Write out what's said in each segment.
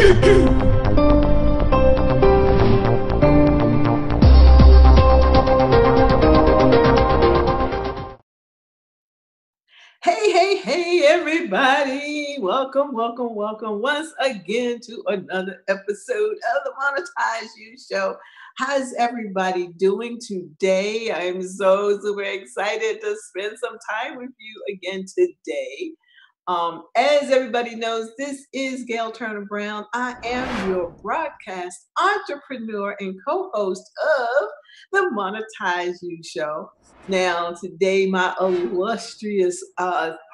Hey, hey, hey, everybody. Welcome, welcome, welcome once again to another episode of the Monetize You Show. How's everybody doing today? I'm so super excited to spend some time with you again today. As everybody knows, this is Gail Turner Brown. I am your broadcast entrepreneur and co-host of the Monetize You Show. Now, today, my illustrious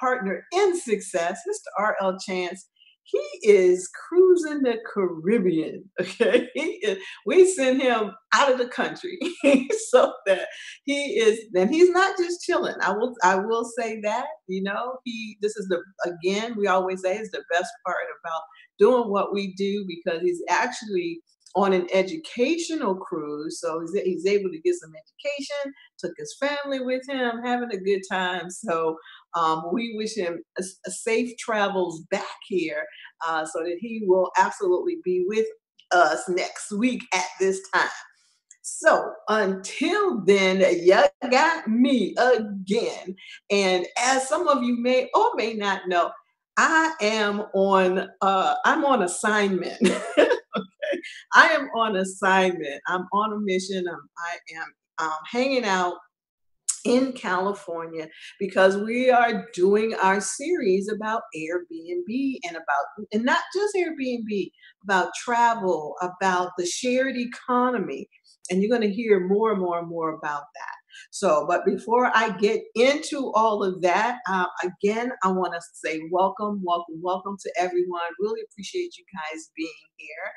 partner in success, Mr. R.L. Chance, he is cruising the Caribbean. Okay, we send him out of the country so that he is, and he's not just chilling. I will say that, this is the, again, we always say is the best part about doing what we do, because he's actually on an educational cruise. So he's able to get some education, took his family with him, having a good time. So we wish him a safe travels back here, so that he will absolutely be with us next week at this time. So until then, you got me again. And as some of you may or may not know, I'm on assignment. Okay. I am on assignment. I'm on a mission. I am hanging out in California because we are doing our series about Airbnb and not just Airbnb, about travel, about the shared economy. And you're going to hear more and more and more about that. So, but before I get into all of that, again, I want to say welcome, welcome, welcome to everyone. Really appreciate you guys being here.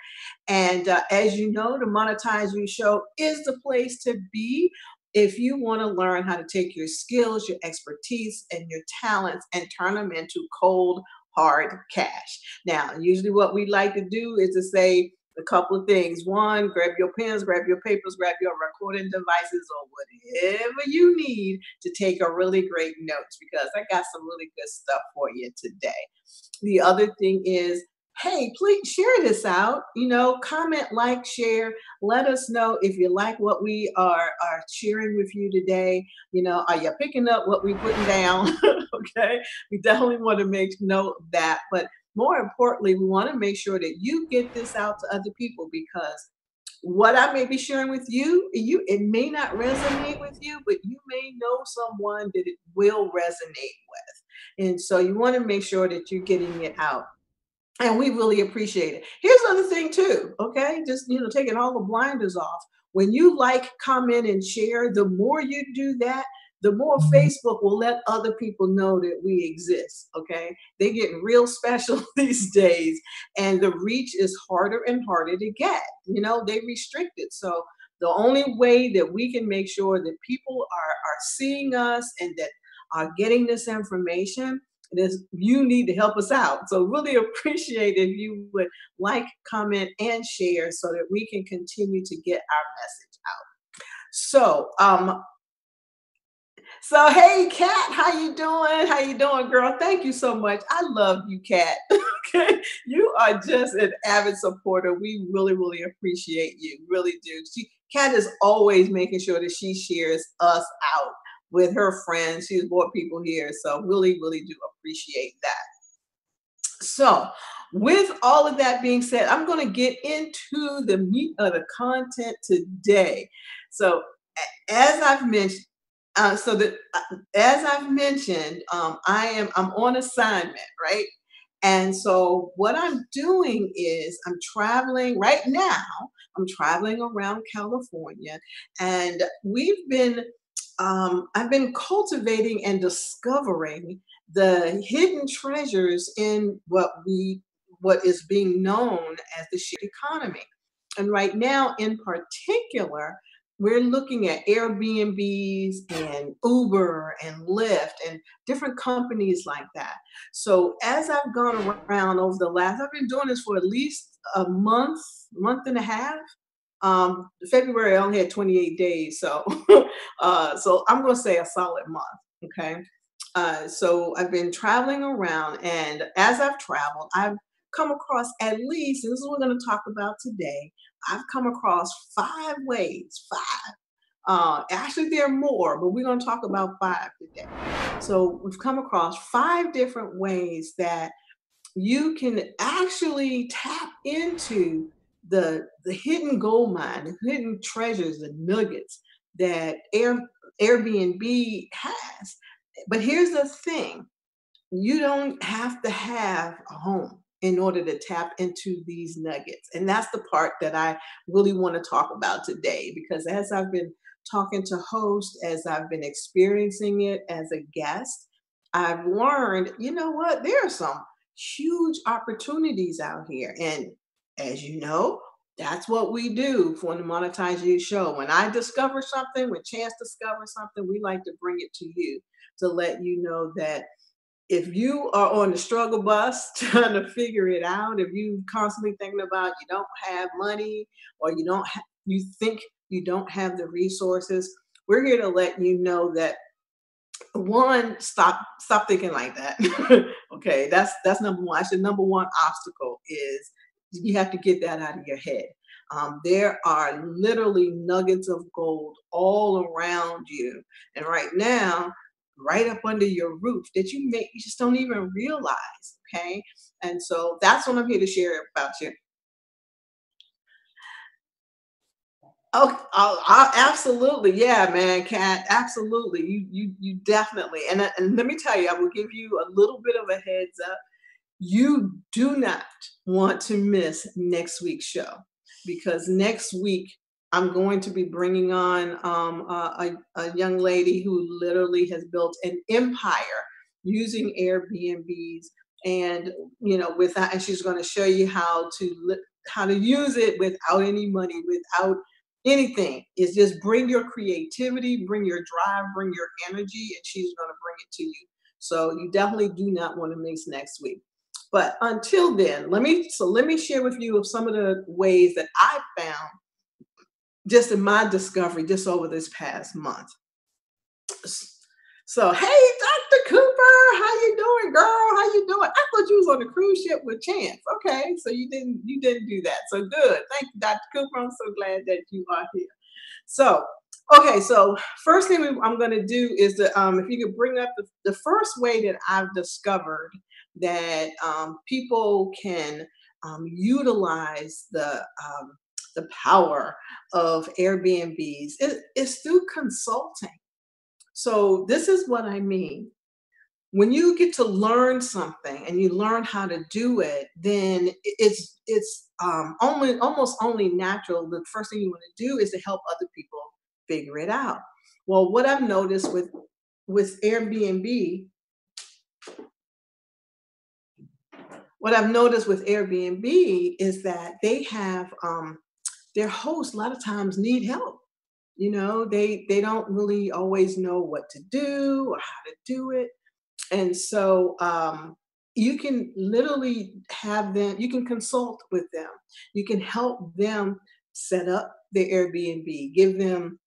And as you know, the Monetize You Show is the place to be if you want to learn how to take your skills, your expertise, and your talents and turn them into cold, hard cash. Now, usually what we like to do is to say a couple of things. One, grab your pens, grab your papers, grab your recording devices, or whatever you need to take a really great notes, because I got some really good stuff for you today. The other thing is, hey, please share this out. Comment, like, share. Let us know if you like what we are sharing with you today. Are you picking up what we putting down? Okay, we definitely want to make note of that. But more importantly, we want to make sure that you get this out to other people, because what I may be sharing with you, it may not resonate with you, but you may know someone that it will resonate with. And so you want to make sure that you're getting it out. And we really appreciate it. Here's another thing too, okay? Just, taking all the blinders off. When you like, comment, and share, the more you do that, the more Facebook will let other people know that we exist, okay? They're getting real special these days, and the reach is harder and harder to get. They restrict it. So the only way that we can make sure that people are seeing us and that are getting this information, you need to help us out. So really appreciate if you would like, comment, and share so that we can continue to get our message out. So hey, Kat, how you doing? How you doing, girl? Thank you so much. I love you, Kat. Okay, you are just an avid supporter. We really, really appreciate you. Really do. Kat is always making sure that she shares us out with her friends. She's brought people here, so really, really do appreciate that. So, with all of that being said, I'm going to get into the meat of the content today. So, as I've mentioned, I'm on assignment, right? And so what I'm doing is I'm traveling right now. I'm traveling around California, and I've been cultivating and discovering the hidden treasures in what is being known as the shared economy. And right now, in particular, we're looking at Airbnbs and Uber and Lyft and different companies like that. So as I've gone around I've been doing this for at least a month and a half. February I only had 28 days, so so I'm going to say a solid month. Okay. So I've been traveling around, and as I've traveled, come across at least, and this is what we're going to talk about today. I've come across 5 ways, five. Actually, there are more, but we're going to talk about 5 today. So we've come across 5 different ways that you can actually tap into the hidden gold mine, the hidden treasures, the nuggets that Airbnb has. But here's the thing, you don't have to have a home in order to tap into these nuggets. And that's the part that I really want to talk about today, because as I've been talking to hosts, as I've been experiencing it as a guest, I've learned, you know what, there are some huge opportunities out here. And as you know, that's what we do for the Monetize You show. When I discover something, when Chance discovers something, we like to bring it to you to let you know that if you are on the struggle bus trying to figure it out, if you constantly thinking about you don't have money, or you think you don't have the resources, we're here to let you know that, one, stop thinking like that. Okay, that's number one. Actually, number one obstacle is you have to get that out of your head. There are literally nuggets of gold all around you, and right now, right up under your roof, that you just don't even realize. Okay, and so that's what I'm here to share about you. Absolutely, yeah, man, Kat, absolutely. You definitely, and let me tell you, I will give you a little bit of a heads up. You do not want to miss next week's show, because next week I'm going to be bringing on a young lady who literally has built an empire using Airbnbs, and with that, and she's going to show you how to use it without any money, without anything. It's just bring your creativity, bring your drive, bring your energy, and she's going to bring it to you. So you definitely do not want to miss next week. But until then, let me share with you of some of the ways that I found just in my discovery just over this past month. So, hey, Dr. Cooper, how you doing, girl? How you doing? I thought you was on a cruise ship with Chance. Okay, so you didn't do that. So good. Thank you, Dr. Cooper. I'm so glad that you are here. So, okay, so first thing I'm going to do is if you could bring up the first way that I've discovered that people can utilize the power of Airbnbs is through consulting. So this is what I mean. When you get to learn something and you learn how to do it, then it's only almost only natural. The first thing you want to do is to help other people figure it out. Well, what I've noticed with Airbnb, what I've noticed with Airbnb is that they have their hosts a lot of times need help. They don't really always know what to do or how to do it. And so you can literally have them, you can consult with them. You can help them set up their Airbnb, give them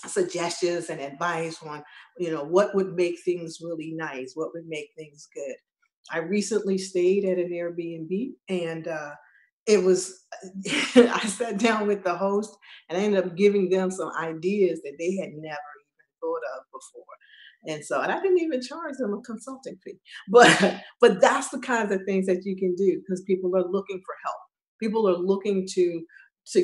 suggestions and advice on, what would make things really nice, what would make things good. I recently stayed at an Airbnb, and it was, I sat down with the host and I ended up giving them some ideas that they had never even thought of before. And I didn't even charge them a consulting fee. But that's the kinds of things that you can do, because people are looking for help. People are looking to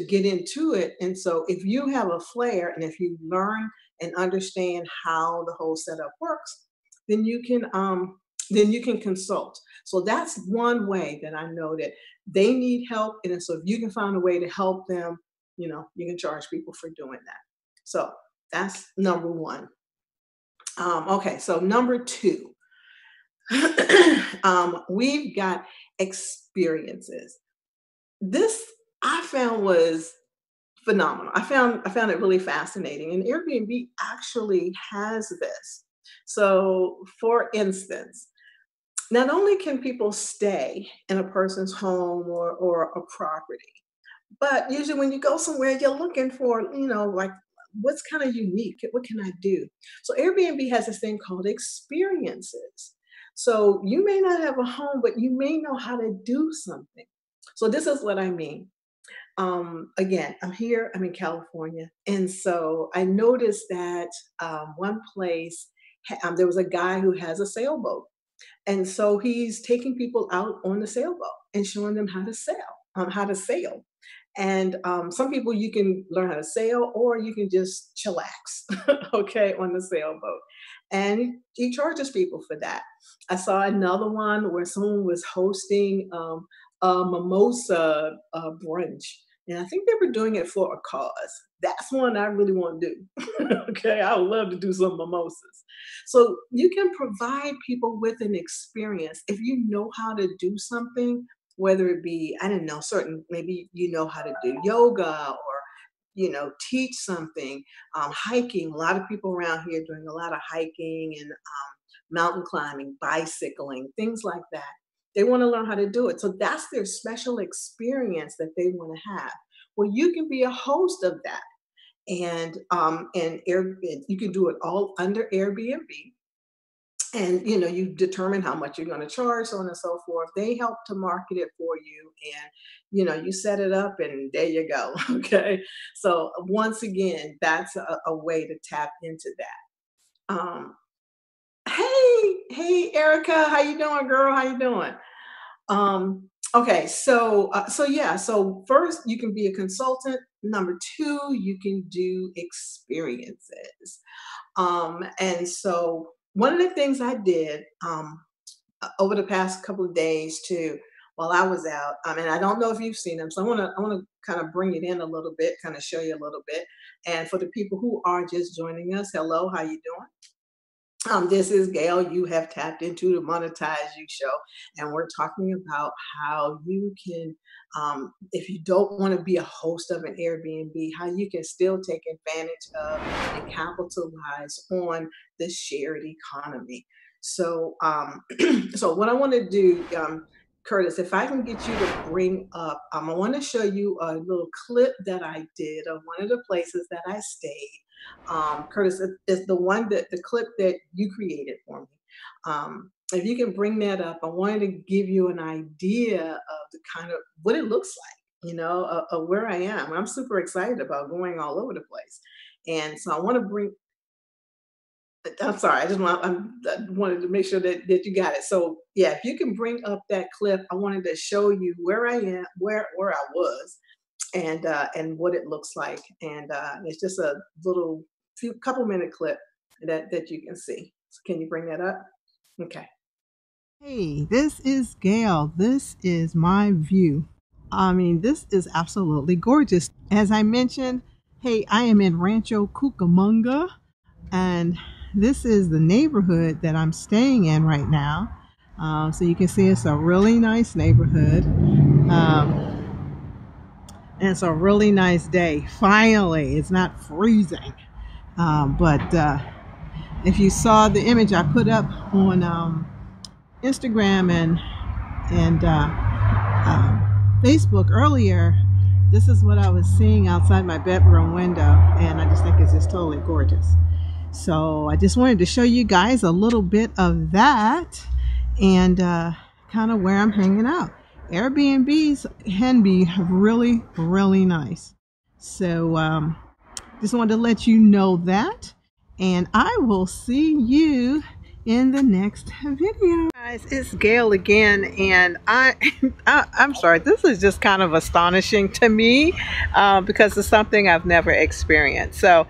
get into it. And so if you have a flair, and if you learn and understand how the whole setup works, then you can consult. So that's one way that I know that they need help. And so if you can find a way to help them, you can charge people for doing that. So that's number one. Okay, so number two, we've got experiences. This I found was phenomenal. I found it really fascinating, and Airbnb actually has this. So, for instance, not only can people stay in a person's home or a property, but usually when you go somewhere, you're looking for, like, what's kind of unique? What can I do? So Airbnb has this thing called experiences. So you may not have a home, but you may know how to do something. So this is what I mean. Again, I'm in California. And so I noticed that one place, there was a guy who has a sailboat. And so he's taking people out on the sailboat and showing them how to sail. And some people you can learn how to sail, or you can just chillax, okay, on the sailboat. And he charges people for that. I saw another one where someone was hosting a mimosa brunch, and I think they were doing it for a cause. That's one I really want to do. Okay, I would love to do some mimosas. So you can provide people with an experience if you know how to do something, whether it be, I don't know, certain, maybe you know how to do yoga, or teach something, hiking. A lot of people around here doing a lot of hiking and mountain climbing, bicycling, things like that. They want to learn how to do it. So that's their special experience that they want to have. Well, you can be a host of that. And you can do it all under Airbnb, and you determine how much you're going to charge, so on and so forth. They help to market it for you, and you set it up, and there you go. Okay, so once again, that's a way to tap into that. Hey Erica, how you doing, girl? How you doing? Okay, so yeah, so first you can be a consultant. Number two, you can do experiences. And so one of the things I did over the past couple of days too, while I was out, and I don't know if you've seen them, so I want to kind of bring it in a little bit, kind of show you a little bit. And for the people who are just joining us, hello, how you doing? This is Gail. You have tapped into the Monetize You show, and we're talking about how you can, if you don't want to be a host of an Airbnb, how you can still take advantage of and capitalize on the shared economy. So, so what I want to do, Curtis, if I can get you to bring up, I want to show you a little clip that I did of one of the places that I stayed. Curtis, is the one that the clip that you created for me. If you can bring that up, I wanted to give you an idea of the kind of what it looks like, of where I am. I'm super excited about going all over the place, and so I want to bring. I'm sorry, I wanted to make sure that you got it. So yeah, if you can bring up that clip, I wanted to show you where I am, where I was, and what it looks like. And it's just a little few couple minute clip that you can see. So can you bring that up? Okay. Hey, this is Gail. This is my view. I mean, this is absolutely gorgeous. As I mentioned, hey, I am in Rancho Cucamonga, and this is the neighborhood that I'm staying in right now. So you can see it's a really nice neighborhood. And it's a really nice day. Finally, it's not freezing. But if you saw the image I put up on Instagram and Facebook earlier, this is what I was seeing outside my bedroom window, and I just think it's just totally gorgeous. So I just wanted to show you guys a little bit of that, and kind of where I'm hanging out. Airbnbs can be really, really nice. So just wanted to let you know that, and I will see you in the next video. Guys, it's Gail again, and I'm sorry, this is just kind of astonishing to me because it's something I've never experienced. So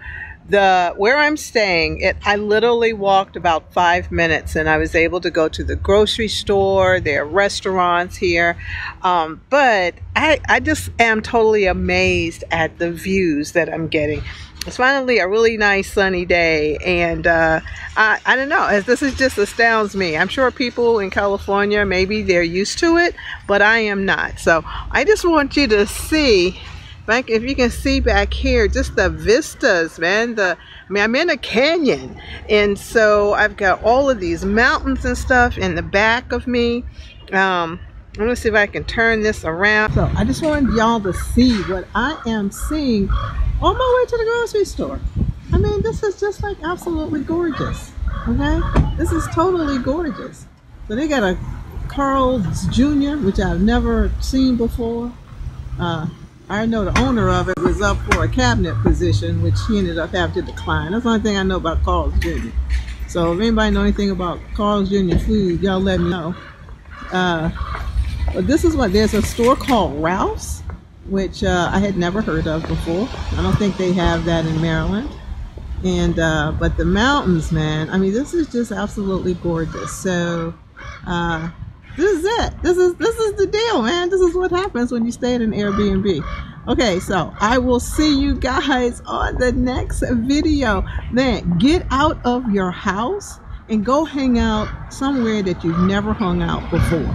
where I'm staying, I literally walked about 5 minutes, and I was able to go to the grocery store. There are restaurants here, but I just am totally amazed at the views that I'm getting. It's finally a really nice sunny day, and I don't know, as this is just astounds me. I'm sure people in California, maybe they're used to it, but I am not. So I just want you to see, if you can see back here, just the vistas, man. I'm in a canyon, and so I've got all of these mountains and stuff in the back of me. I'm gonna see if I can turn this around. So I just wanted y'all to see what I am seeing on my way to the grocery store. I mean, this is just like absolutely gorgeous. Okay, this is totally gorgeous. So they got a Carl's Jr., which I've never seen before. Uh, I know the owner of it was up for a cabinet position, which he ended up having to decline. That's the only thing I know about Carl's Jr. So if anybody know anything about Carl's Jr. food, y'all let me know. Uh, but this is what there's a store called Ralph's, which I had never heard of before. I don't think they have that in Maryland. And but the mountains, man. I mean, this is just absolutely gorgeous. So uh, this is it. This is the deal, man. This is what happens when you stay at an Airbnb. Okay, so I will see you guys on the next video. Man, get out of your house and go hang out somewhere that you've never hung out before.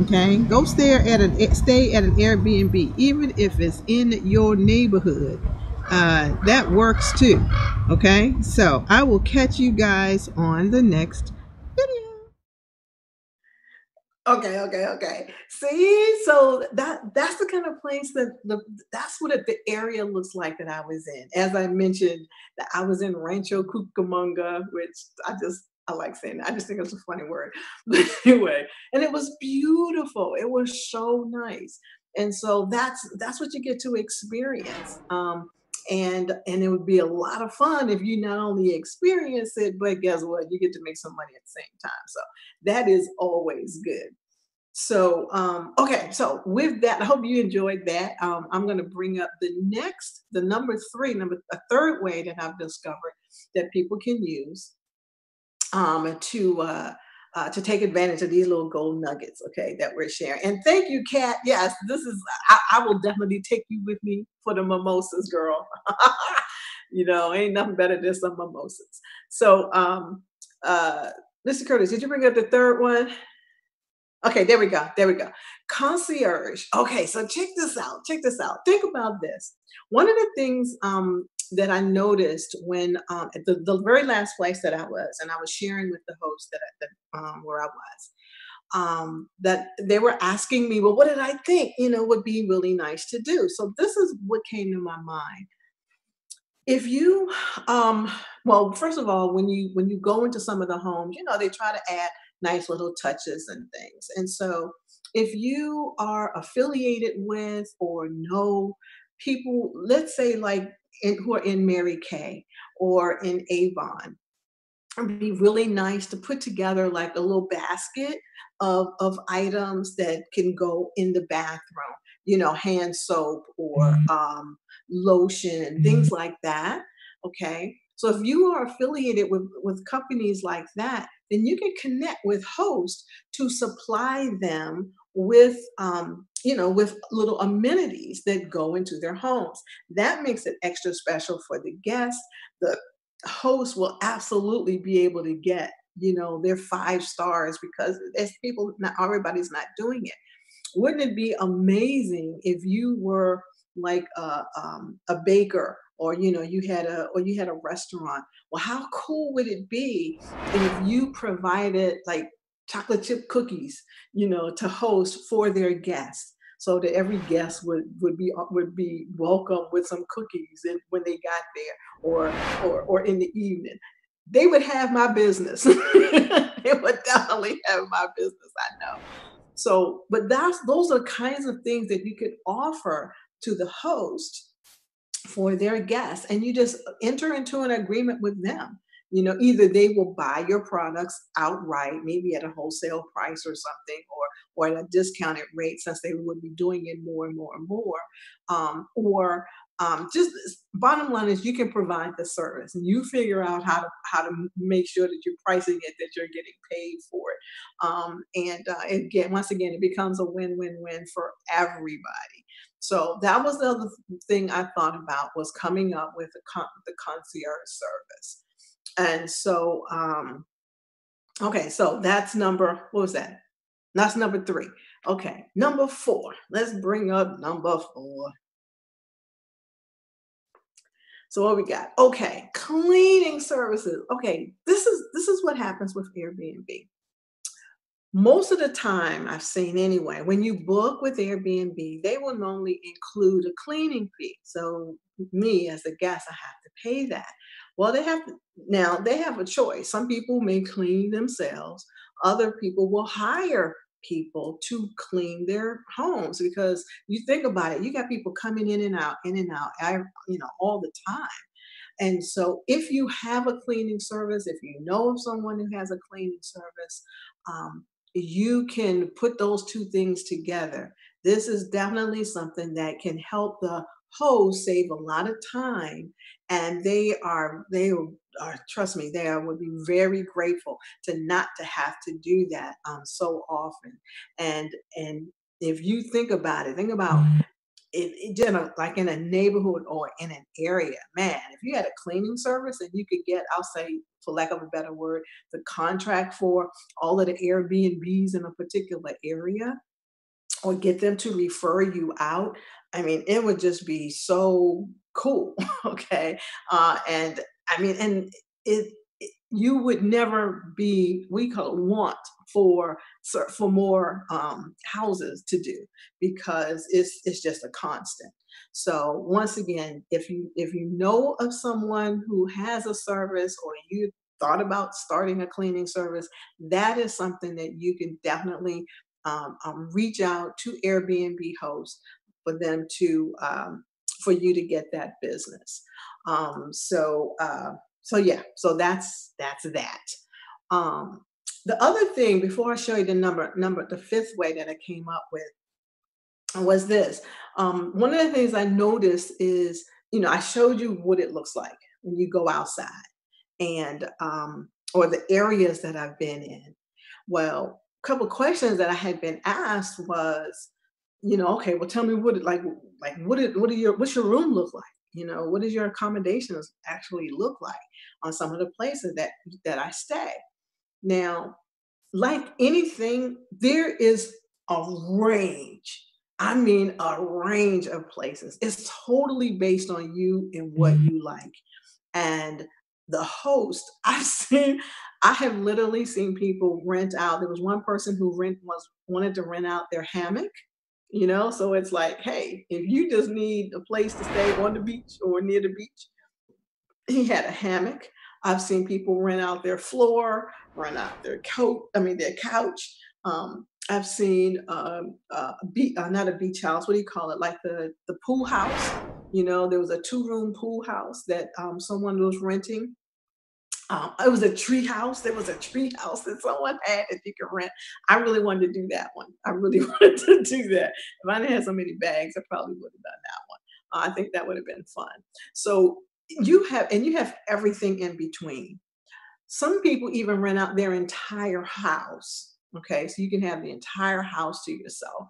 Okay, go stay at an Airbnb, even if it's in your neighborhood. That works too. Okay, so I will catch you guys on the next video. Okay. See, so that's the kind of place that's what the area looks like that I was in. As I mentioned, that I was in Rancho Cucamonga, which I like saying that. I just think it's a funny word. But anyway, and it was beautiful. It was so nice. And so that's what you get to experience. And it would be a lot of fun if you not only experience it, but guess what? You get to make some money at the same time. So that is always good. So, okay, so with that, I hope you enjoyed that. I'm going to bring up the number three, a third way that I've discovered that people can use um, to uh, to take advantage of these little gold nuggets. Okay, that we're sharing. And thank you, Kat. Yes, this is. I will definitely take you with me for the mimosas, girl. Ain't nothing better than some mimosas. So, Mr. Curtis, did you bring up the third one? Okay, there we go. There we go. Concierge. Okay, so check this out. Check this out. Think about this. One of the things that I noticed when at the very last place that I was, and I was sharing with the host where I was, that they were asking me, well, what did I think? Would be really nice to do. So this is what came to my mind. If you, well, first of all, when you go into some of the homes, they try to add nice little touches and things. And so, if you are affiliated with or know people, let's say like who are in Mary Kay or in Avon, it'd be really nice to put together like a little basket of items that can go in the bathroom, hand soap or lotion, things like that. Okay. So if you are affiliated with companies like that, then you can connect with hosts to supply them with little amenities that go into their homes. That makes it extra special for the guests. The hosts will absolutely be able to get their 5 stars because as people, not everybody's not doing it. Wouldn't it be amazing if you were like a baker, or you had a restaurant? Well, how cool would it be if you provided like chocolate chip cookies, to host for their guests, so that every guest would be welcome with some cookies and when they got there, or in the evening. They would have my business. They would definitely have my business, I know. So, but those are kinds of things that you could offer to the host for their guests, and you just enter into an agreement with them. Either they will buy your products outright, maybe at a wholesale price or something, or at a discounted rate, since they would be doing it more and more and more. Or just bottom line is you can provide the service, and you figure out how to make sure that you're pricing it, that you're getting paid for it. And again, once again, it becomes a win-win-win for everybody. So that was the other thing I thought about, was coming up with the concierge service. And so, okay, so that's what was that? That's number three. Okay, number four. Let's bring up number four. So what we got? Okay, cleaning services. Okay, this is what happens with Airbnb. Most of the time, I've seen anyway, when you book with Airbnb, they will normally include a cleaning fee. So me as a guest, I have to pay that. Well, now they have a choice. Some people may clean themselves. Other people will hire people to clean their homes because you think about it, you got people coming in and out, all the time. And so, if you have a cleaning service, if you know of someone who has a cleaning service, you can put those two things together. This is definitely something that can help the host save a lot of time, and they are trust me, would be very grateful to not to have to do that so often. And if you think about like in a neighborhood or in an area, man, if you had a cleaning service and you could get, I'll say, for lack of a better word, the contract for all of the Airbnbs in a particular area, or get them to refer you out. I mean, it would just be so cool. Okay. And I mean, and you would never be, we call it want for more houses to do, because it's just a constant. So once again, if you know of someone who has a service, or you thought about starting a cleaning service, that is something that you can definitely reach out to Airbnb hosts for them to for you to get that business. So yeah, so that's that. Um, the other thing, before I show you the fifth way that I came up with, was this. One of the things I noticed is, I showed you what it looks like when you go outside, and or the areas that I've been in. Well, a couple questions that I had been asked was, okay, well, tell me what's your room look like? What does your accommodations actually look like on some of the places that I stay? Now, like anything, there is a range. I mean, a range of places. It's totally based on you and what you like. And the host, I have literally seen people rent out. There was one person who wanted to rent out their hammock. So it's like, hey, if you just need a place to stay on the beach or near the beach, he had a hammock. I've seen people rent out their floor, rent out their coat. I mean, their couch. I've seen not a beach house. What do you call it? Like the pool house. There was a two-room pool house that someone was renting. It was a tree house. There was a tree house that someone had that you could rent. I really wanted to do that one. I really wanted to do that. If I didn't have so many bags, I probably would have done that one. I think that would have been fun. So you have everything in between. Some people even rent out their entire house. Okay, so you can have the entire house to yourself.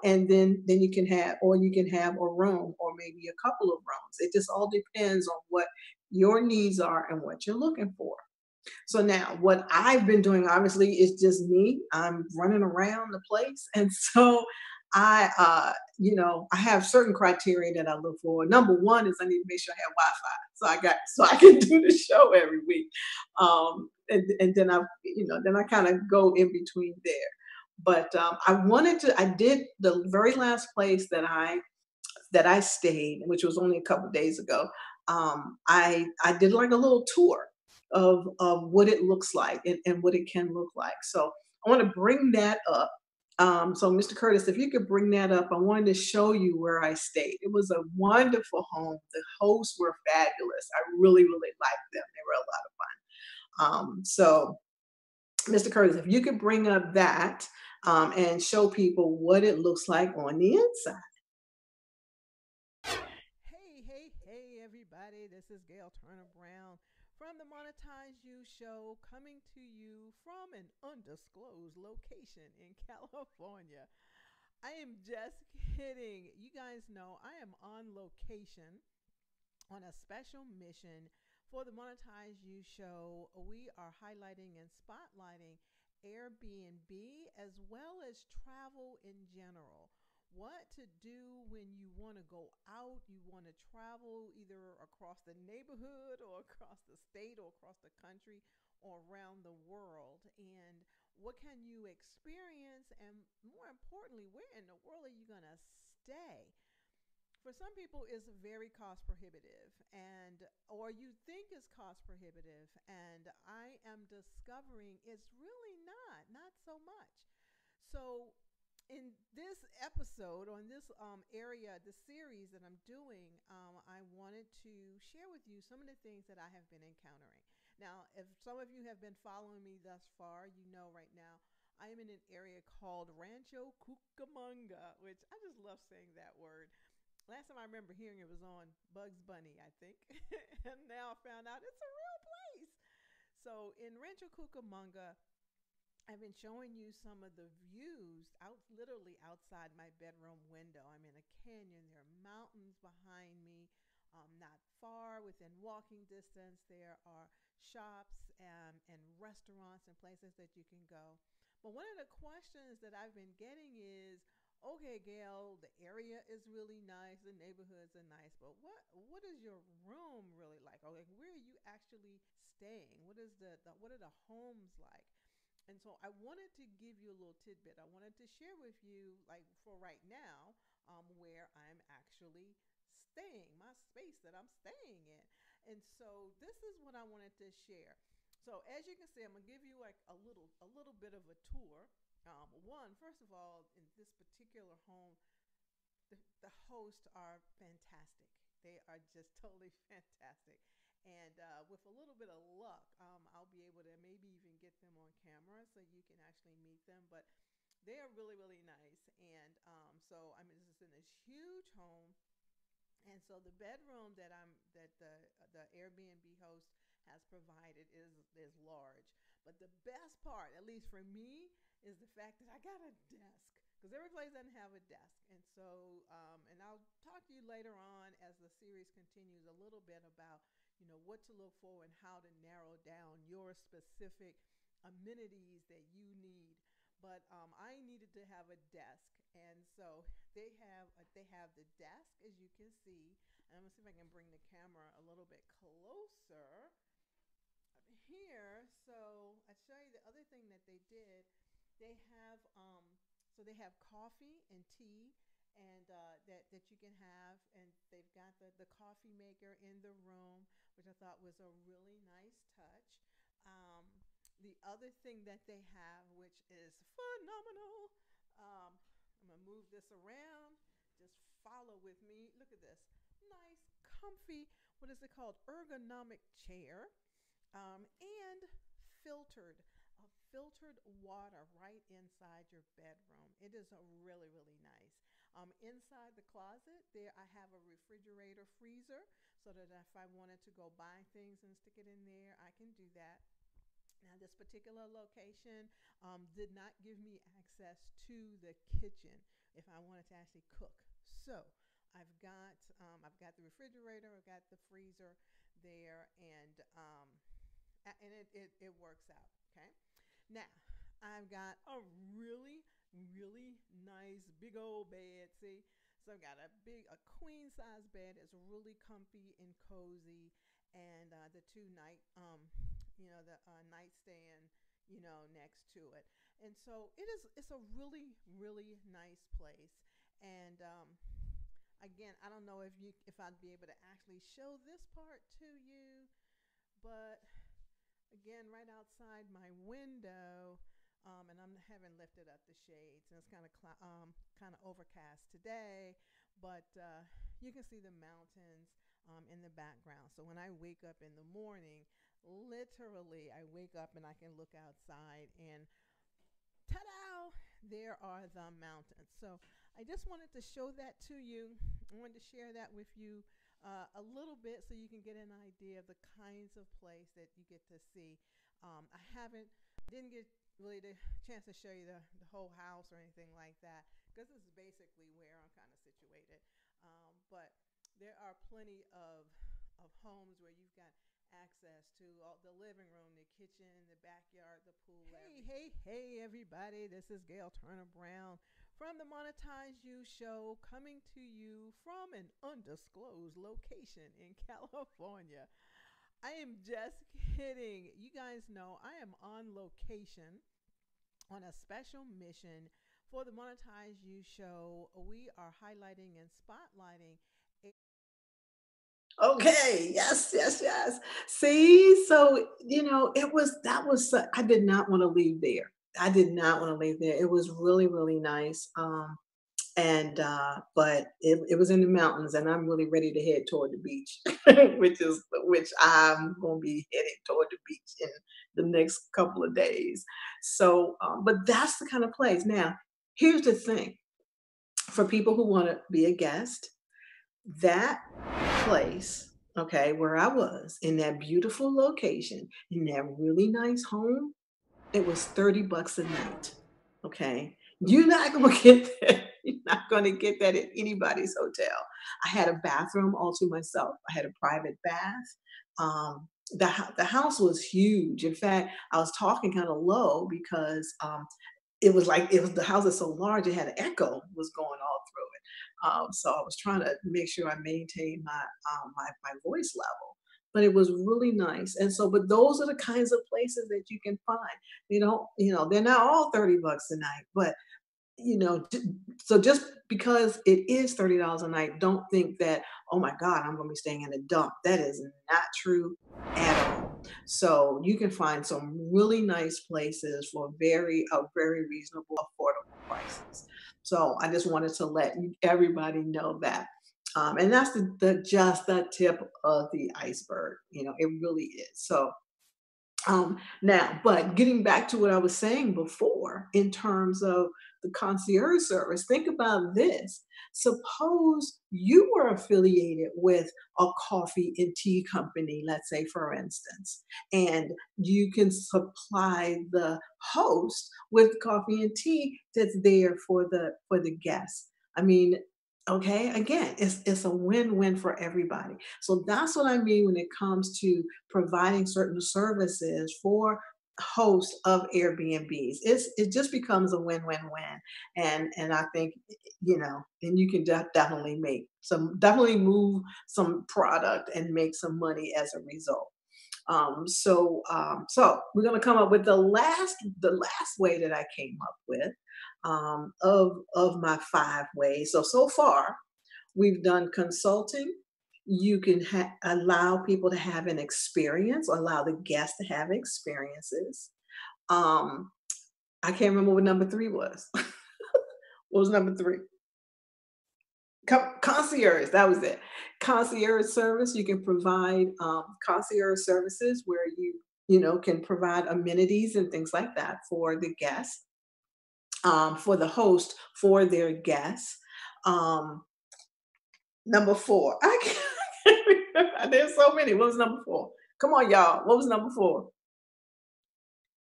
And then you can have a room or maybe a couple of rooms. It just all depends on what your needs are and what you're looking for. So now what I've been doing, obviously, is just me. I'm running around the place. And so I have certain criteria that I look for. Number one is I need to make sure I have Wi-Fi. So I can do the show every week. And then I kind of go in between there. But I did the very last place that I stayed, which was only a couple days ago. I did like a little tour of what it looks like, and what it can look like. So I want to bring that up. So Mr. Curtis, if you could bring that up, I wanted to show you where I stayed. It was a wonderful home. The hosts were fabulous. I really, really liked them. They were a lot of fun. So Mr. Curtis, if you could bring up that and show people what it looks like on the inside. Hey, hey, hey, everybody. This is Gail Turner Brown from the Monetize You Show, coming to you from an undisclosed location in California. I am just kidding. You guys know I am on location on a special mission for the Monetize You Show. We are highlighting and spotlighting Airbnb as well as travel in general. What to do when you want to go out, you want to travel either across the neighborhood or across the state or across the country or around the world. And what can you experience? And more importantly, where in the world are you going to stay? For some people it's very cost prohibitive, and or you think it's cost prohibitive, and I am discovering it's really not so much. So in this episode, on this area, the series that I'm doing, I wanted to share with you some of the things that I have been encountering. Now, if some of you have been following me thus far, you know right now I am in an area called Rancho Cucamonga, which I just love saying that word. Last time I remember hearing it was on Bugs Bunny, I think. And now I found out it's a real place. So in Rancho Cucamonga, I've been showing you some of the views out literally outside my bedroom window. I'm in a canyon. There are mountains behind me. Not far within walking distance, there are shops and restaurants and places that you can go. But one of the questions that I've been getting is, okay, Gail, the area is really nice, the neighborhoods are nice, but what is your room really like? Or like, where are you actually staying? What is the what are the homes like? And so I wanted to give you a little tidbit. I wanted to share with you, like for right now, where I'm actually staying, my space that I'm staying in. And so this is what I wanted to share. So as you can see, I'm gonna give you like a little bit of a tour. One, first of all, in this particular home, the hosts are fantastic. They are just totally fantastic. And with a little bit of luck, I'll be able to maybe even get them on camera so you can actually meet them. But they are really, really nice. And so I'm just in this huge home, and so the bedroom that the Airbnb host has provided is large. But the best part, at least for me, is the fact that I got a desk, because every place doesn't have a desk. And so and I'll talk to you later on as the series continues a little bit about what to look for and how to narrow down your specific amenities that you need. But I needed to have a desk, and so they have the desk, as you can see. And I'm gonna see if I can bring the camera a little bit closer up here. So I show you the other thing that they did. They have so they have coffee and tea, and that you can have, and they've got the coffee maker in the room, which I thought was a really nice touch. The other thing that they have, which is phenomenal, I'm gonna move this around. Just follow with me. Look at this nice, comfy. What is it called? Ergonomic chair, and filtered, filtered water right inside your bedroom. It is a really, really nice. Inside the closet, there I have a refrigerator freezer, so that if I wanted to go buy things and stick it in there, I can do that. Now, this particular location did not give me access to the kitchen if I wanted to actually cook. So I've got the refrigerator, I've got the freezer there, and it works out. Okay. Now I've got a really, really nice big old bed. See, so I've got a queen size bed. It's really comfy and cozy, and the two the nightstand, next to it. And so it's a really, really nice place. And again, I don't know if I'd be able to actually show this part to you, but again, right outside my window, and I haven't lifted up the shades, and it's kind of overcast today, but you can see the mountains in the background. So when I wake up in the morning, literally, I wake up and I can look outside, and ta-da! There are the mountains. So I just wanted to show that to you. I wanted to share that with you a little bit so you can get an idea of the kinds of place that you get to see. Didn't get really the chance to show you the whole house or anything like that, because this is basically where I'm kind of situated. But there are plenty of homes where you've got access to all the living room, the kitchen, the backyard, the pool. Hey, everybody. This is Gail Turner Brown from the Monetize You Show, coming to you from an undisclosed location in California. I am just kidding. You guys know I am on location on a special mission For the Monetize You show, we are highlighting and spotlighting. Okay, yes, yes, yes. See, so it was that was I did not want to leave there. I did not want to leave there. It was really, really nice. And but it was in the mountains, and I'm really ready to head toward the beach, which I'm going to be heading toward the beach in the next couple of days. So, but that's the kind of place. Now, here's the thing: for people who want to be a guest, that place, okay, where I was in that beautiful location in that really nice home, it was $30 a night. Okay. You're not gonna get that. You're not gonna get that at anybody's hotel. I had a bathroom all to myself. I had a private bath. The house was huge. In fact, I was talking kind of low because it was like it was the house is so large it had an echo was going all through it. So I was trying to make sure I maintained my voice level. But it was really nice. And so, but those are the kinds of places that you can find. They don't, they're not all $30 a night, but so just because it is $30 a night, don't think that, oh my God, I'm going to be staying in a dump. That is not true at all. So you can find some really nice places for very reasonable, affordable prices. So I just wanted to let everybody know that. And that's just the tip of the iceberg. It really is. So now, but getting back to what I was saying before in terms of the concierge service, think about this. Suppose you were affiliated with a coffee and tea company, let's say, for instance, and you can supply the host with coffee and tea that's there for the guests. I mean, okay, again, it's a win-win for everybody. So that's what I mean when it comes to providing certain services for hosts of Airbnbs. It just becomes a win-win-win, and I think and you can definitely move some product and make some money as a result. So we're going to come up with the last way that I came up with of my 5 ways. So far we've done consulting. You can allow people to have an experience, allow the guests to have experiences. Um, I can't remember what number three was. What was number three? Concierge, that was it. Concierge service. You can provide concierge services where you can provide amenities and things like that for the guests, for the host, for their guests. Um, Number four. I can't remember. There's so many. What was number four? Come on, y'all. What was number four?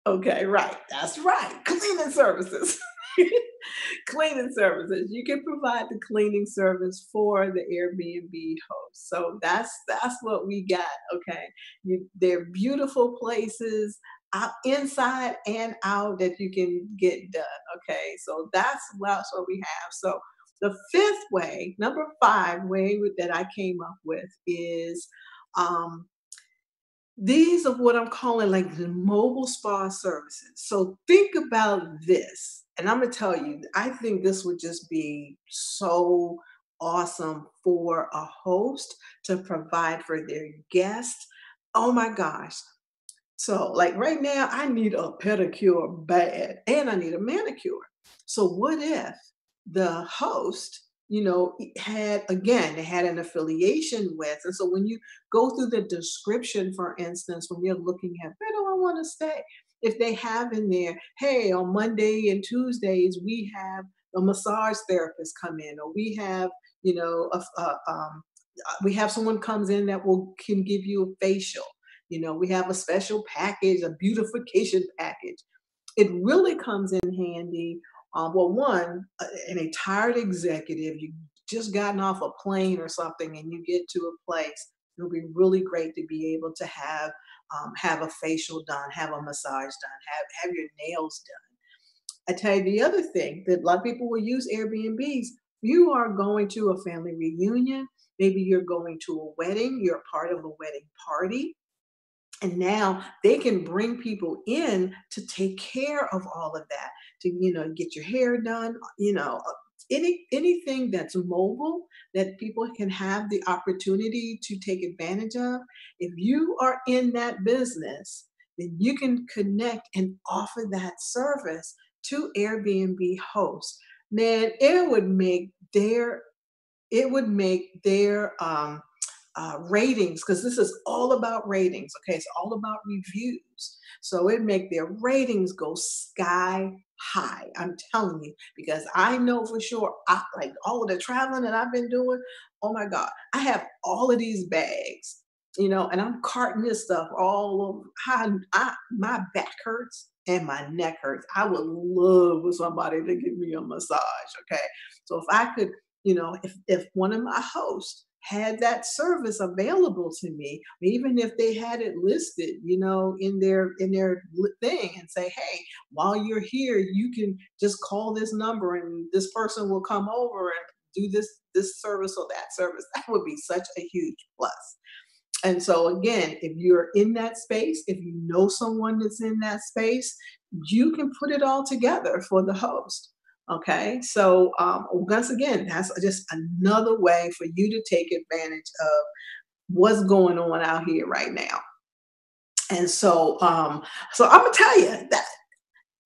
Okay, right. That's right. Cleaning services. Cleaning services. You can provide the cleaning service for the Airbnb host. So that's what we got. Okay. They're beautiful places inside and out that you can get done. Okay. So that's what we have. So the fifth way, number 5 way that I came up with is um, these are what I'm calling like the mobile spa services. So think about this. And I'm going to tell you, I think this would just be so awesome for a host to provide for their guests. Oh my gosh. So, like right now, I need a pedicure bad and I need a manicure. So, what if the host, they had an affiliation with, and so when you go through the description, for instance, when you're looking at where do I want to stay, if they have in there, hey, on Monday and Tuesdays, we have a massage therapist come in, or we have, you know, we have someone comes in that can give you a facial. We have a special package, a beautification package. It really comes in handy. Well, one, a tired executive, you just gotten off a plane or something, and you get to a place. It'll be really great to be able to have a facial done, have a massage done, have your nails done. I tell you the other thing that a lot of people will use Airbnbs. You are going to a family reunion. Maybe you're going to a wedding. You're part of a wedding party, and now they can bring people in to take care of all of that. to, get your hair done, anything that's mobile that people can have the opportunity to take advantage of. If you are in that business, then you can connect and offer that service to Airbnb hosts. Man, it would make their ratings, because this is all about ratings. Okay, it's all about reviews. So it make their ratings go sky high. I'm telling you, because I know for sure. I like all of the traveling that I've been doing. Oh my God, I have all of these bags, and I'm carting this stuff all over. My back hurts and my neck hurts. I would love for somebody to give me a massage. Okay, so if I could, if one of my hosts had that service available to me, even if they had it listed, in their thing, and say, hey, while you're here, you can just call this number and this person will come over and do this service or that service. That would be such a huge plus. And so again, if you're in that space, if you know someone that's in that space, you can put it all together for the host. Okay, so once again, that's just another way for you to take advantage of what's going on out here right now. And so I'm gonna tell you that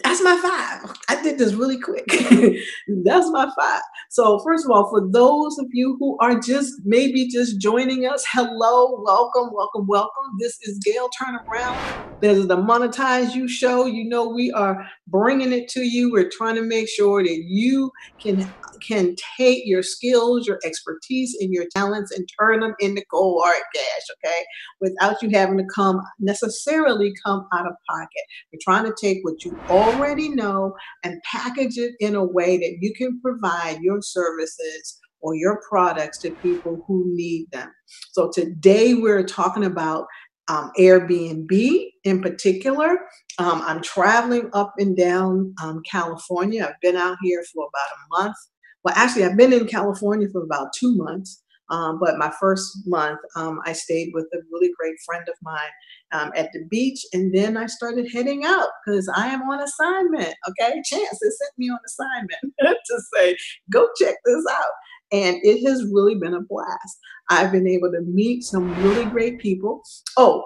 that's my five. I did this really quick. That's my five. So, first of all, for those of you who are maybe just joining us, hello, welcome, welcome, welcome. This is Gail Turnaround. There's the Monetize You show. We are bringing it to you. We're trying to make sure that you can take your skills, your expertise, and your talents and turn them into cold hard cash. Okay, without you having to necessarily come out of pocket. We're trying to take what you already know and package it in a way that you can provide your services or your products to people who need them. So today we're talking about Airbnb in particular. I'm traveling up and down California. I've been out here for about a month. Well, actually, I've been in California for about 2 months. But my first month, I stayed with a really great friend of mine at the beach, and then I started heading out because I am on assignment. Okay, Chance has sent me on assignment to say, go check this out. And it has really been a blast. I've been able to meet some really great people. Oh,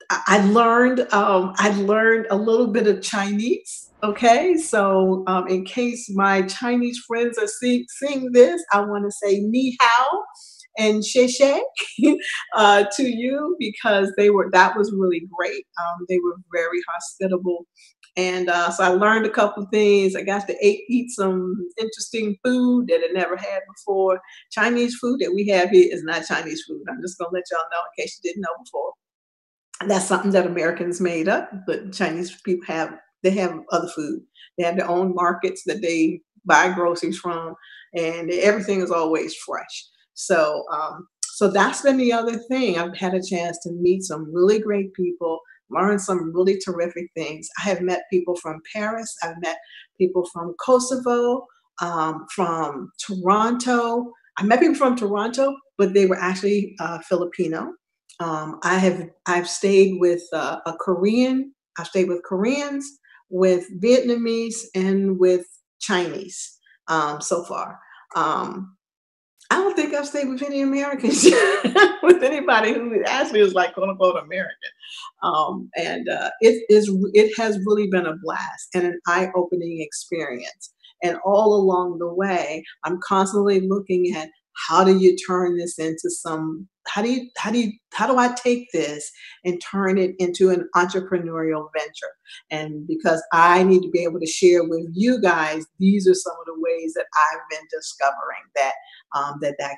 I learned a little bit of Chinese. Okay, so in case my Chinese friends are seeing this, I want to say ni hao and xie xie to you, because that was really great. They were very hospitable, and so I learned a couple of things. I got to eat some interesting food that I never had before. Chinese food that we have here is not Chinese food. I'm just gonna let y'all know in case you didn't know before. That's something that Americans made up, but Chinese people they have other food. They have their own markets that they buy groceries from, and everything is always fresh. So that's been the other thing. I've had a chance to meet some really great people, learn some really terrific things. I have met people from Paris. I've met people from Kosovo, from Toronto. I met people from Toronto, but they were actually Filipino. I've stayed with a Korean. I've stayed with Koreans, with Vietnamese, and with Chinese so far. Um, I don't think I've stayed with any Americans, with anybody who actually is like quote unquote American. And it has really been a blast and an eye opening experience. And all along the way, I'm constantly looking at, how do you turn this into some how do I take this and turn it into an entrepreneurial venture? And because I need to be able to share with you guys, these are some of the ways that I've been discovering that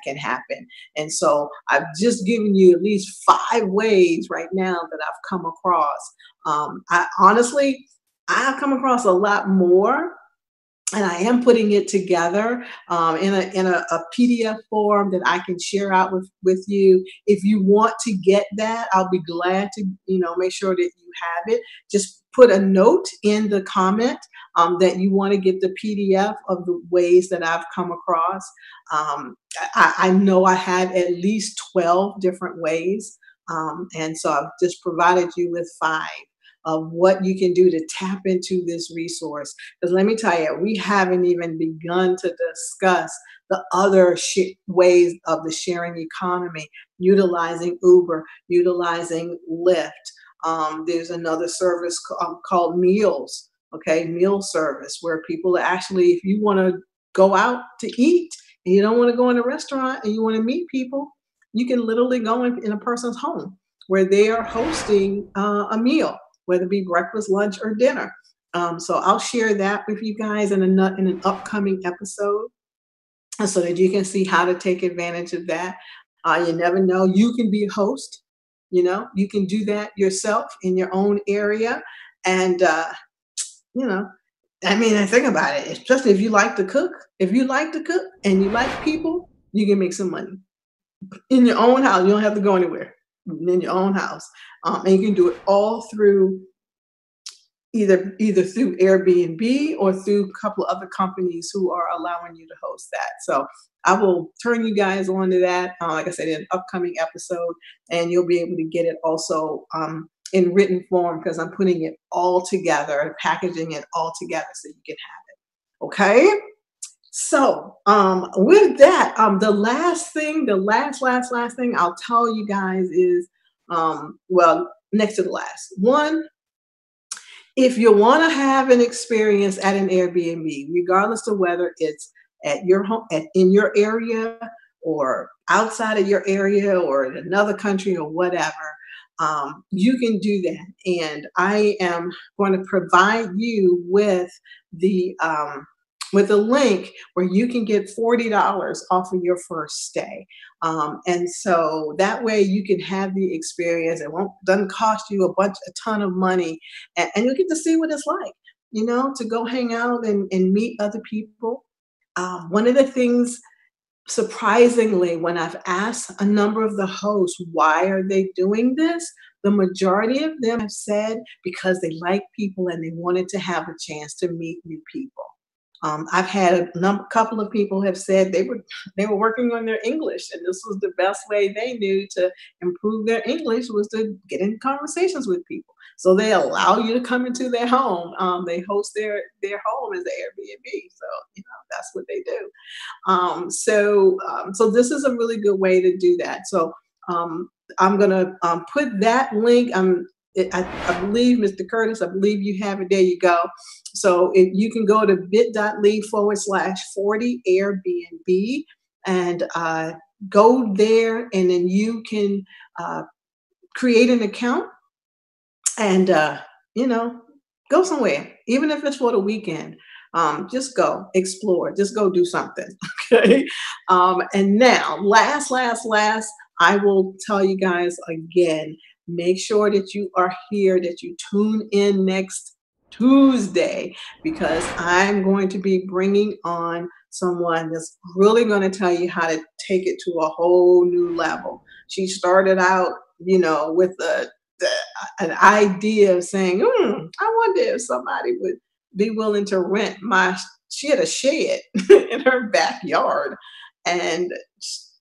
can happen. And so I've just given you at least 5 ways right now that I've come across. I honestly, I've come across a lot more, and I am putting it together in a PDF form that I can share out with you. If you want to get that, I'll be glad to make sure that you have it. Just put a note in the comment that you want to get the PDF of the ways that I've come across. I know I had at least 12 different ways, and so I've just provided you with 5. of what you can do to tap into this resource. Because let me tell you, we haven't even begun to discuss the other ways of the sharing economy, utilizing Uber, utilizing Lyft. There's another service called Meals, okay, meal service, where people actually, if you want to go out to eat and you don't want to go in a restaurant and you want to meet people, you can literally go in a person's home where they are hosting a meal, whether it be breakfast, lunch, or dinner. So I'll share that with you guys in an upcoming episode so that you can see how to take advantage of that. You never know. You can be a host. You can do that yourself in your own area. And, I mean, I think about it, especially if you like to cook. If you like to cook and you like people, you can make some money in your own house. You don't have to go anywhere, in your own house. And you can do it all through either through Airbnb or through a couple of other companies who are allowing you to host that. So I will turn you guys on to that, like I said, in an upcoming episode, and you'll be able to get it also in written form, because I'm putting it all together, packaging it all together so you can have it. Okay. So with that, the last thing, the last thing I'll tell you guys is, well, next to the last one, if you want to have an experience at an Airbnb, regardless of whether it's at your home, in your area, or outside of your area, or in another country, or whatever, you can do that. And I am going to provide you with a link where you can get $40 off of your first stay. And so that way you can have the experience. It doesn't cost you a ton of money, and you'll get to see what it's like, to go hang out and meet other people. One of the things, surprisingly, when I've asked a number of the hosts why are they doing this, the majority of them have said because they like people and they wanted to have a chance to meet new people. I've had a couple of people have said they were working on their English, and this was the best way they knew to improve their English, was to get in conversations with people. So they allow you to come into their home. They host their home as an Airbnb. So that's what they do. So this is a really good way to do that. So I'm gonna put that link. I believe, Mr. Curtis, I believe you have it. There you go. So if you can go to bit.ly/40 Airbnb and go there, and then you can create an account and, go somewhere, even if it's for the weekend. Just go explore, just go do something. Okay. And now, last, I will tell you guys again, make sure that you are here, that you tune in next Tuesday, because I'm going to be bringing on someone that's really going to tell you how to take it to a whole new level. She started out, with an idea of saying, I wonder if somebody would be willing to rent she had a shed in her backyard, and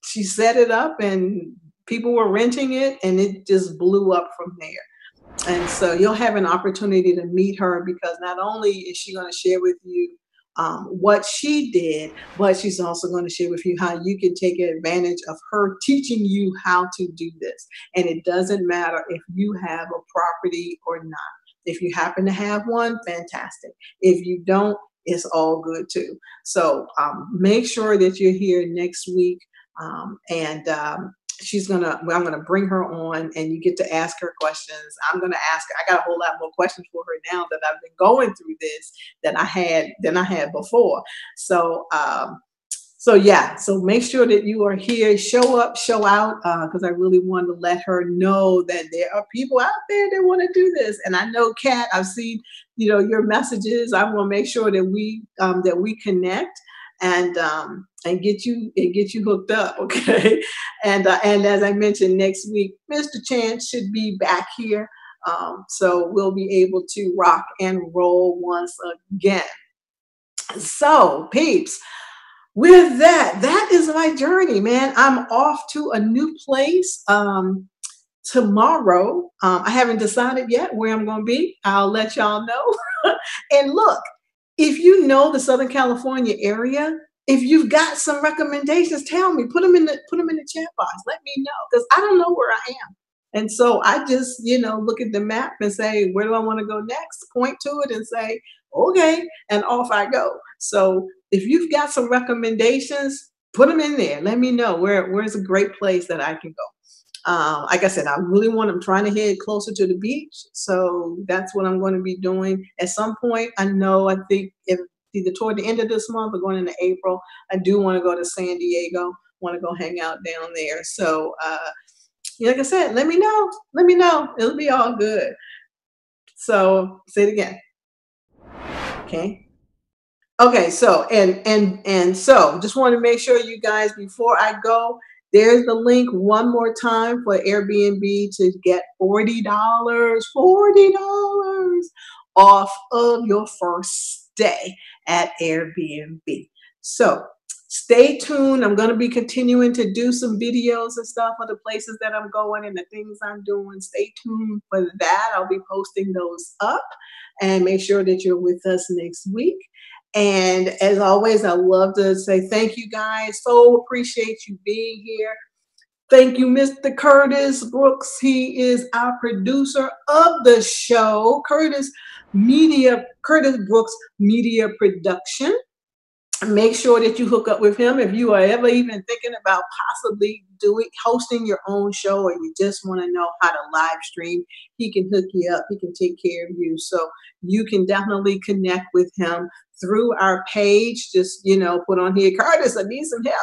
she set it up and people were renting it, and it just blew up from there. And so you'll have an opportunity to meet her, because not only is she going to share with you what she did, but she's also going to share with you how you can take advantage of her teaching you how to do this. And it doesn't matter if you have a property or not. If you happen to have one, fantastic. If you don't, it's all good too. So make sure that you're here next week. And I'm gonna bring her on, and you get to ask her questions. I'm gonna ask her. I got a whole lot more questions for her now that I've been going through this than I had before. So yeah, so make sure that you are here, show up, show out, because I really want to let her know that there are people out there that want to do this. And I know, Kat, I've seen, your messages. I want to make sure that we connect and get you hooked up, okay? And as I mentioned, next week, Mr. Chance should be back here, so we'll be able to rock and roll once again. So, peeps. With that is my journey, man. I'm off to a new place. tomorrow, I haven't decided yet where I'm going to be. I'll let y'all know. And look, if you know the Southern California area, if you've got some recommendations, tell me. Put them in the chat box. Let me know because I don't know where I am. And so I just, look at the map and say, where do I want to go next? Point to it and say, okay, and off I go. So if you've got some recommendations, put them in there. Let me know where's a great place that I can go. Like I said, I'm trying to head closer to the beach. So that's what I'm going to be doing. At some point, I think if either toward the end of this month or going into April, I do want to go to San Diego, want to go hang out down there. So, like I said, let me know. Let me know. It'll be all good. So say it again. Okay. Okay, so and so just want to make sure you guys before I go, there's the link one more time for Airbnb to get $40 off of your first stay at Airbnb. So stay tuned. I'm going to be continuing to do some videos and stuff of the places that I'm going and the things I'm doing. Stay tuned for that. I'll be posting those up and make sure that you're with us next week. And as always, I love to say thank you guys. So appreciate you being here. Thank you, Mr. Curtis Brooks. He is our producer of the show, Curtis Brooks Media Production. Make sure that you hook up with him if you are ever even thinking about possibly hosting your own show, or you just want to know how to live stream. He can hook you up. He can take care of you. So you can definitely connect with him through our page. Just, put on here, Curtis, I need some help.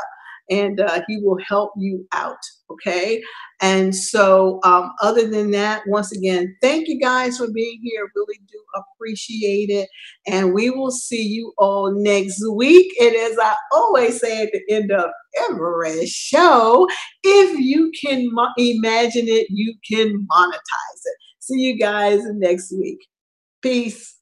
And he will help you out. Okay. And so other than that, once again, thank you guys for being here. Really do appreciate it. And we will see you all next week. And as I always say at the end of every show, if you can imagine it, you can monetize it. See you guys next week. Peace.